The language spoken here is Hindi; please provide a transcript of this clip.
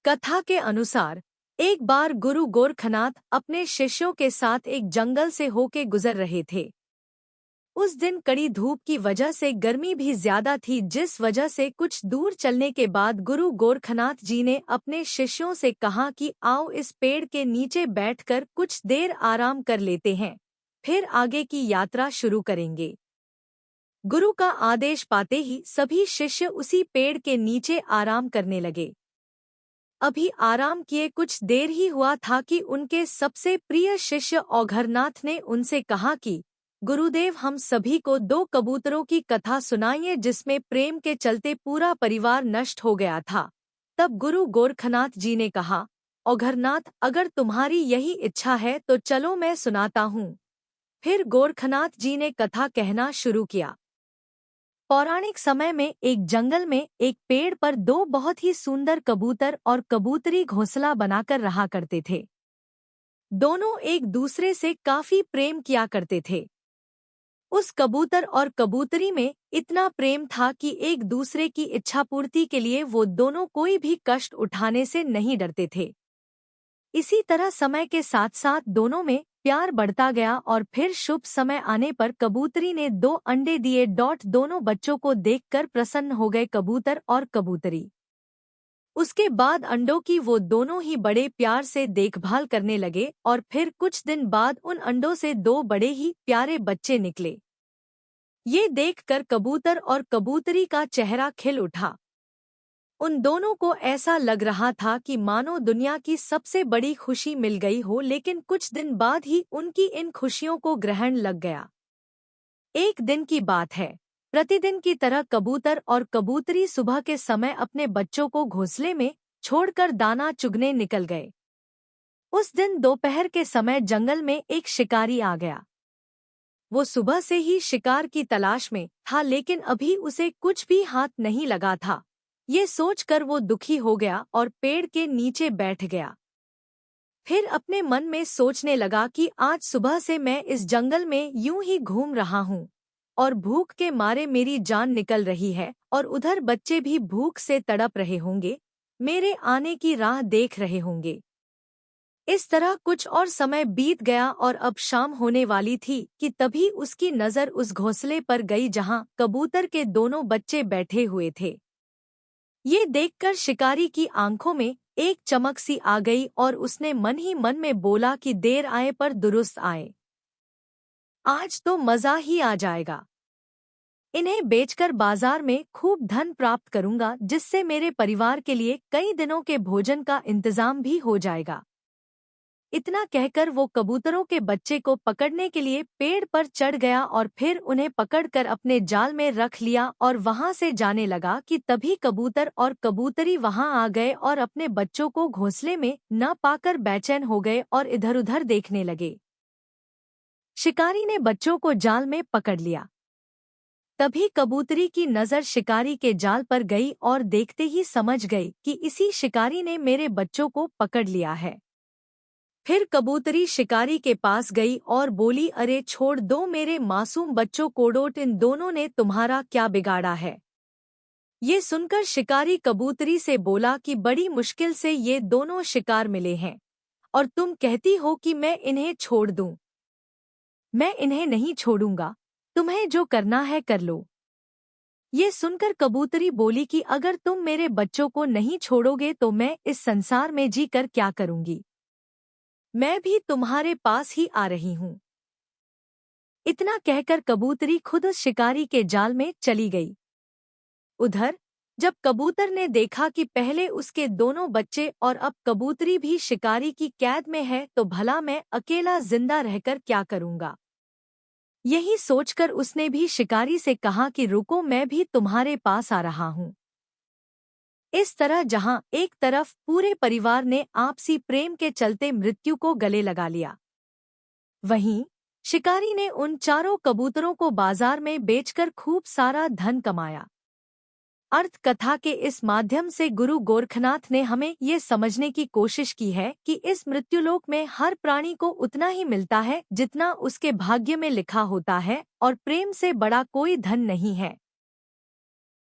कथा के अनुसार एक बार गुरु गोरखनाथ अपने शिष्यों के साथ एक जंगल से होके गुजर रहे थे। उस दिन कड़ी धूप की वजह से गर्मी भी ज्यादा थी, जिस वजह से कुछ दूर चलने के बाद गुरु गोरखनाथ जी ने अपने शिष्यों से कहा कि आओ इस पेड़ के नीचे बैठकर कुछ देर आराम कर लेते हैं, फिर आगे की यात्रा शुरू करेंगे। गुरु का आदेश पाते ही सभी शिष्य उसी पेड़ के नीचे आराम करने लगे। अभी आराम किए कुछ देर ही हुआ था कि उनके सबसे प्रिय शिष्य औघरनाथ ने उनसे कहा कि गुरुदेव, हम सभी को 2 कबूतरों की कथा सुनाइए जिसमें प्रेम के चलते पूरा परिवार नष्ट हो गया था। तब गुरु गोरखनाथ जी ने कहा, औघरनाथ, अगर तुम्हारी यही इच्छा है तो चलो मैं सुनाता हूँ। फिर गोरखनाथ जी ने कथा कहना शुरू किया। पौराणिक समय में एक जंगल में एक पेड़ पर 2 बहुत ही सुंदर कबूतर और कबूतरी घोंसला बनाकर रहा करते थे। दोनों एक दूसरे से काफी प्रेम किया करते थे। उस कबूतर और कबूतरी में इतना प्रेम था कि एक दूसरे की इच्छा पूर्ति के लिए वो दोनों कोई भी कष्ट उठाने से नहीं डरते थे। इसी तरह समय के साथ साथ दोनों में प्यार बढ़ता गया और फिर शुभ समय आने पर कबूतरी ने 2 अंडे दिए। दोनों बच्चों को देखकर प्रसन्न हो गए कबूतर और कबूतरी। उसके बाद अंडों की वो दोनों ही बड़े प्यार से देखभाल करने लगे और फिर कुछ दिन बाद उन अंडों से 2 बड़े ही प्यारे बच्चे निकले। ये देखकर कबूतर और कबूतरी का चेहरा खिल उठा। उन दोनों को ऐसा लग रहा था कि मानो दुनिया की सबसे बड़ी खुशी मिल गई हो, लेकिन कुछ दिन बाद ही उनकी इन खुशियों को ग्रहण लग गया। एक दिन की बात है, प्रतिदिन की तरह कबूतर और कबूतरी सुबह के समय अपने बच्चों को घोंसले में छोड़कर दाना चुगने निकल गए। उस दिन दोपहर के समय जंगल में एक शिकारी आ गया। वो सुबह से ही शिकार की तलाश में था, लेकिन अभी उसे कुछ भी हाथ नहीं लगा था। ये सोचकर वो दुखी हो गया और पेड़ के नीचे बैठ गया। फिर अपने मन में सोचने लगा कि आज सुबह से मैं इस जंगल में यूं ही घूम रहा हूँ और भूख के मारे मेरी जान निकल रही है और उधर बच्चे भी भूख से तड़प रहे होंगे, मेरे आने की राह देख रहे होंगे। इस तरह कुछ और समय बीत गया और अब शाम होने वाली थी कि तभी उसकी नज़र उस घोंसले पर गई जहां कबूतर के दोनों बच्चे बैठे हुए थे। ये देखकर शिकारी की आंखों में एक चमक सी आ गई और उसने मन ही मन में बोला कि देर आए पर दुरुस्त आए। आज तो मजा ही आ जाएगा। इन्हें बेचकर बाजार में खूब धन प्राप्त करूंगा, जिससे मेरे परिवार के लिए कई दिनों के भोजन का इंतजाम भी हो जाएगा। इतना कहकर वो कबूतरों के बच्चे को पकड़ने के लिए पेड़ पर चढ़ गया और फिर उन्हें पकड़कर अपने जाल में रख लिया और वहां से जाने लगा कि तभी कबूतर और कबूतरी वहां आ गए और अपने बच्चों को घोंसले में न पाकर बेचैन हो गए और इधर-उधर देखने लगे। शिकारी ने बच्चों को जाल में पकड़ लिया। तभी कबूतरी की नज़र शिकारी के जाल पर गई और देखते ही समझ गई कि इसी शिकारी ने मेरे बच्चों को पकड़ लिया है। फिर कबूतरी शिकारी के पास गई और बोली, अरे छोड़ दो मेरे मासूम बच्चों को, इन दोनों ने तुम्हारा क्या बिगाड़ा है। ये सुनकर शिकारी कबूतरी से बोला कि बड़ी मुश्किल से ये दोनों शिकार मिले हैं और तुम कहती हो कि मैं इन्हें छोड़ दूं। मैं इन्हें नहीं छोड़ूंगा, तुम्हें जो करना है कर लो। ये सुनकर कबूतरी बोली कि अगर तुम मेरे बच्चों को नहीं छोड़ोगे तो मैं इस संसार में जी कर क्या करूंगी। मैं भी तुम्हारे पास ही आ रही हूँ। इतना कहकर कबूतरी खुद उस शिकारी के जाल में चली गई। उधर जब कबूतर ने देखा कि पहले उसके दोनों बच्चे और अब कबूतरी भी शिकारी की कैद में है, तो भला मैं अकेला जिंदा रहकर क्या करूँगा। यही सोचकर उसने भी शिकारी से कहा कि रुको, मैं भी तुम्हारे पास आ रहा हूँ। इस तरह जहां एक तरफ पूरे परिवार ने आपसी प्रेम के चलते मृत्यु को गले लगा लिया, वहीं शिकारी ने उन चारों कबूतरों को बाजार में बेचकर खूब सारा धन कमाया। अर्थ कथा के इस माध्यम से गुरु गोरखनाथ ने हमें ये समझने की कोशिश की है कि इस मृत्युलोक में हर प्राणी को उतना ही मिलता है जितना उसके भाग्य में लिखा होता है और प्रेम से बड़ा कोई धन नहीं है।